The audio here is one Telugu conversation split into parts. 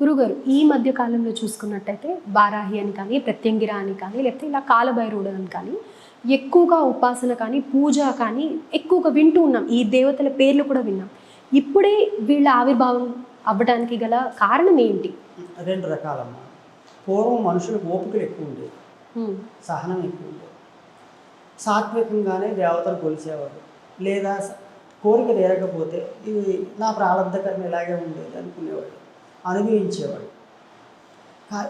గురుగారు ఈ మధ్య కాలంలో చూసుకున్నట్టయితే వారాహి అని కానీ ప్రత్యంగిర అని కానీ లేకపోతే ఇలా కాలభైరవుడు అని కానీ ఎక్కువగా ఉపాసన కానీ పూజ కానీ ఎక్కువగా వింటూ ఉన్నాం. ఈ దేవతల పేర్లు కూడా విన్నాం. ఇప్పుడే వీళ్ళ ఆవిర్భావం అవ్వడానికి గల కారణం ఏంటి? రెండు రకాలమ్మా. పూర్వం మనుషులకు ఓపికలు ఎక్కువ ఉండేది, సహనం ఎక్కువ ఉండేది. సాత్వికంగానే దేవతలు కొలిసేవారు. లేదా కోరిక తీరకపోతే ఇది నా ప్రారంభకరణ ఇలాగే ఉండేది అనుకునేవాడు, అనుభవించేవాడు.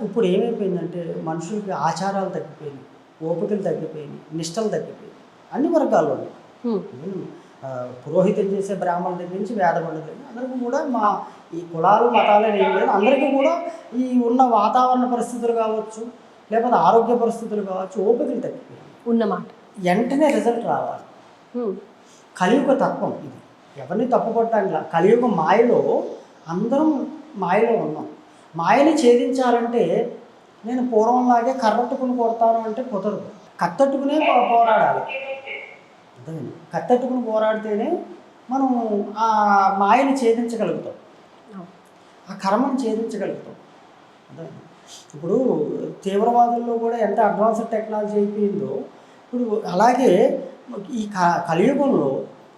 ఇప్పుడు ఏమైపోయిందంటే మనుషులకి ఆచారాలు తగ్గిపోయినాయి, ఓపికలు తగ్గిపోయినాయి, నిష్టలు తగ్గిపోయినాయి. అన్ని వర్గాల్లోనూ పురోహితం చేసే బ్రాహ్మణుల దగ్గర నుంచి వేద పండితుల దగ్గర అందరికీ కూడా ఈ కులాలు మతాలు ఏం లేదు, అందరికీ కూడా ఈ ఉన్న వాతావరణ పరిస్థితులు కావచ్చు, లేకపోతే ఆరోగ్య పరిస్థితులు కావచ్చు, ఓపికలు తగ్గిపోయాయి ఉన్నమాట. వెంటనే రిజల్ట్ రావాలి. కలియుగ తత్వం ఇది, ఎవరిని తప్పుపట్టడానికి. కలియుగ మాయలో అందరం మాయలో ఉన్నాం. మాయని ఛేదించాలంటే నేను పూర్వంలాగే కర్రట్టుకుని కొడతాను అంటే కుదరదు. కత్తట్టుకునే పోరాడాలి. అర్థమైంది? కత్తట్టుకుని పోరాడితేనే మనం ఆ మాయని ఛేదించగలుగుతాం, ఆ కర్మను ఛేదించగలుగుతాం. అర్థమైంది? ఇప్పుడు తీవ్రవాదుల్లో కూడా ఎంత అడ్వాన్స్డ్ టెక్నాలజీ అయిపోయిందో, ఇప్పుడు అలాగే ఈ కలియుగంలో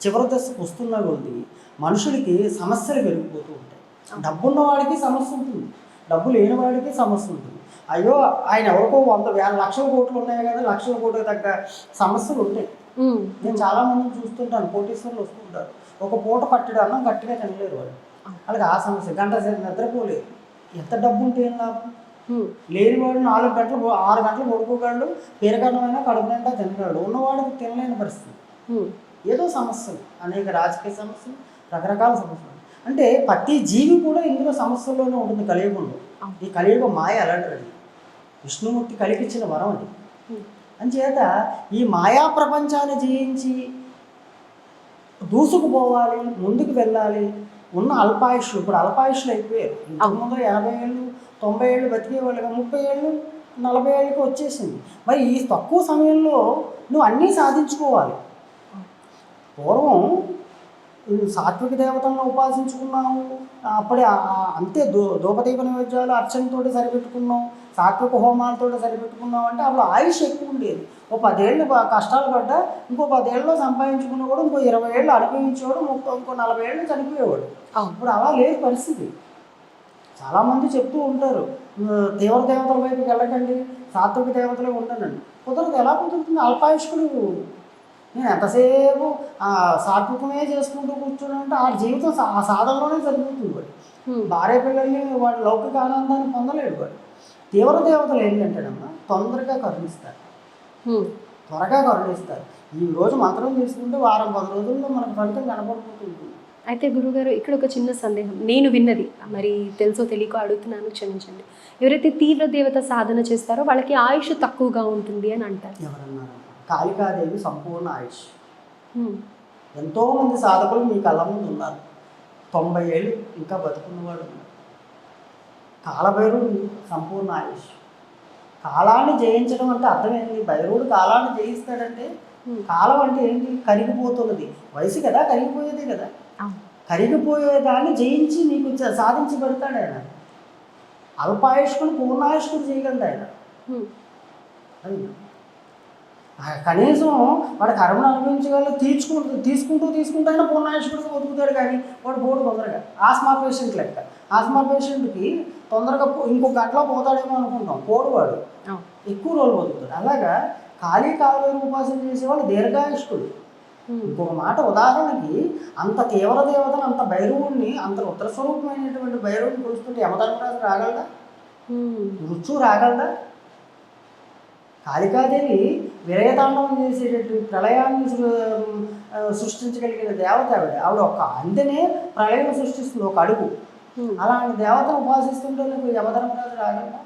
చివరి దశకు వస్తున్న కొద్ది మనుషులకి సమస్యలు పెరిగిపోతూ ఉంటాయి. డబ్బున్న వాడికి సమస్య ఉంటుంది, డబ్బు లేని వాడికి సమస్య ఉంటుంది. అయ్యో ఆయన ఎవరికో 100,000 లక్షల కోట్లు ఉన్నాయి కదా, లక్షల కోట్లకు తగ్గ సమస్యలు ఉంటాయి. నేను చాలామందిని చూస్తుంటాను, కోటీశ్వరులు వస్తుంటారు, ఒక పూట పట్టడం అన్నం గట్టిగా తినలేరు వాళ్ళు. అలాగే ఆ సమస్య, గంట సేపు నిద్రపోలేదు. ఎంత డబ్బు ఉంటే ఏం లాభం? లేనివాడు 4 గంటలు 6 గంటలు పడుకోగలడు, పెరగడమైనా కడుపు నిండా తినగలడు. ఉన్నవాడికి తినలేని పరిస్థితి. ఏదో సమస్యలు, అనేక రాజకీయ సమస్యలు, రకరకాల సమస్యలు. అంటే ప్రతి జీవి కూడా ఇందులో సమస్యల్లోనే ఉంటుంది కలియుగంలో. ఈ కలియుగ మాయ అలాంటిది, విష్ణుమూర్తి కలిగించిన వరం అది. అంచేత ఈ మాయా ప్రపంచాన్ని జయించి దూసుకుపోవాలి, ముందుకు వెళ్ళాలి. ఉన్న అల్పాయుష్లు, ఇప్పుడు అల్పాయుష్లు అయిపోయారు. ఇంతకుముందు 80 ఏళ్ళు 90 ఏళ్ళు బతికే వాళ్ళగా 30 ఏళ్ళు 40 ఏళ్ళకి వచ్చేసింది. మరి ఈ తక్కువ సమయంలో నువ్వు అన్నీ సాధించుకోవాలి. పూర్వం సాత్విక దేవతలను ఉపాసించుకున్నాము, అప్పుడే అంతే ధూపదీప నైవేద్యాలు అర్చనతోటి సరిపెట్టుకున్నాం, సాత్విక హోమాలతో సరిపెట్టుకున్నాం. అంటే అప్పుడు ఆయుష్ ఎక్కువ ఉండేది. ఓ 10 ఏళ్ళు కష్టాలు పడ్డా ఇంకో 10 ఏళ్ళలో సంపాదించుకున్న కూడా ఇంకో 20 ఏళ్ళు అనుభవించేవాడు, ఇంకో 40 ఏళ్ళు చనిపోయేవాడు. ఇప్పుడు అలా లేదు పరిస్థితి. చాలామంది చెప్తూ ఉంటారు, తీవ్ర దేవతల వైపుకి వెళ్ళకండి, సాత్విక దేవతలే ఉండనండి. కుదరదు. ఎలా కుదురుతుంది? అల్పాయుష్కుడు. నేను ఎంతసేపు సాత్వికమే చేసుకుంటూ కూర్చున్నానంటే ఆ జీవితం ఆ సాధనలోనే సరిపోతుంది. వాడు భార్య పిల్లల్ని వాడు లౌకిక ఆనందాన్ని పొందలేడు. వాడు తీవ్ర దేవతలు ఏంటంటేనమ్మా తొందరగా కరుణిస్తారు, త్వరగా కరుణిస్తారు. ఈ రోజు మంత్రం తీసుకుంటే వారం 10 రోజుల్లో మనకు ఫలితం కనపడిపోతుంది. అయితే గురుగారు, ఇక్కడ ఒక చిన్న సందేహం నేను విన్నది, మరి తెలుసో తెలియకో అడుగుతున్నాను, క్షమించండి. ఎవరైతే తీవ్ర దేవత సాధన చేస్తారో వాళ్ళకి ఆయుష్ తక్కువగా ఉంటుంది అని అంటారు. ఎవరన్నారు? కాళికాదేవి సంపూర్ణ ఆయుష్. ఎంతోమంది సాధకులు మీ కళ్ళ ముందు ఉన్నారు, 90 ఏళ్ళు ఇంకా బతుకున్నవాడు ఉన్నారు. కాలభైరవుడు సంపూర్ణ ఆయుష్. కాలాన్ని జయించడం అంటే అర్థమైంది. భైరవుడు కాలాన్ని జయిస్తాడంటే కాలం అంటే ఏంటి? కరిగిపోతున్నది. వయసు కదా, కరిగిపోయేదే కదా. కరిగిపోయేదాన్ని జయించి నీకు సాధించి పెడతాడు ఆయన. అల్పాయుష్కుని పూర్ణాయుష్కుడు చేయగలడు ఆయన. అది కనీసం వాడు కర్మను అనుభవించగల తీసుకుంటూ ఆయన పూర్ణాయుష్కుడిగా బతుకుతాడు. కానీ వాడు పోడు తొందరగా. ఆస్మా పేషెంట్ లెక్క. ఆస్మా పేషెంట్కి తొందరగా ఇంకొక గంటలో పోతాడేమో అనుకుంటాం, పోడు వాడు ఎక్కువ రోజులు బతుకుతాడు. అలాగా కాలభైరవ ఉపాసన చేసేవాళ్ళు దీర్ఘాయుష్కుడు. ఇంకొక మాట, ఉదాహరణకి అంత తీవ్ర దేవతను, అంత భైరవుడిని, అంత ఉత్తరస్వరూపమైనటువంటి భైరవుడిని కొలుస్తుంటే యమధర్మరాజు రాగలదా? మృత్యువు రాగలదా? కాళికాదేవి విరయతాండవం చేసేటట్టు ప్రళయాన్ని సృష్టించగలిగిన దేవత ఆవిడ ఒక్క అంతనే ప్రళయం సృష్టిస్తుంది, ఒక అడుగు. అలాంటి దేవతను ఉపాసిస్తుంటే యమధర్మరాజు రాగలదా?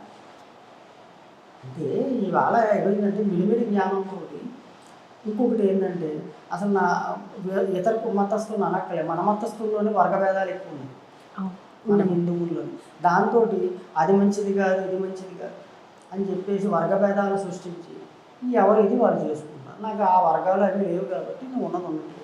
అంటే ఇవాళ ఏమైందంటే మిలిమిడి జ్ఞానంతో ఇంకొకటి ఏంటంటే అసలు ఇతర మతస్థులను అనక్కలే, మన మతస్థుల్లోనే వర్గభేదాలు ఎక్కువ ఉన్నాయి మన హిందువుల్లోని. దాంతో అది మంచిది కాదు, ఇది మంచిది కాదు అని చెప్పేసి వర్గభేదాలు సృష్టించి ఎవరు ఇది వాళ్ళు చేసుకుంటున్నారు. నాకు ఆ వర్గాలు అన్నీ లేవు కాబట్టి నువ్వు ఉన్నది ఉన్నట్టు.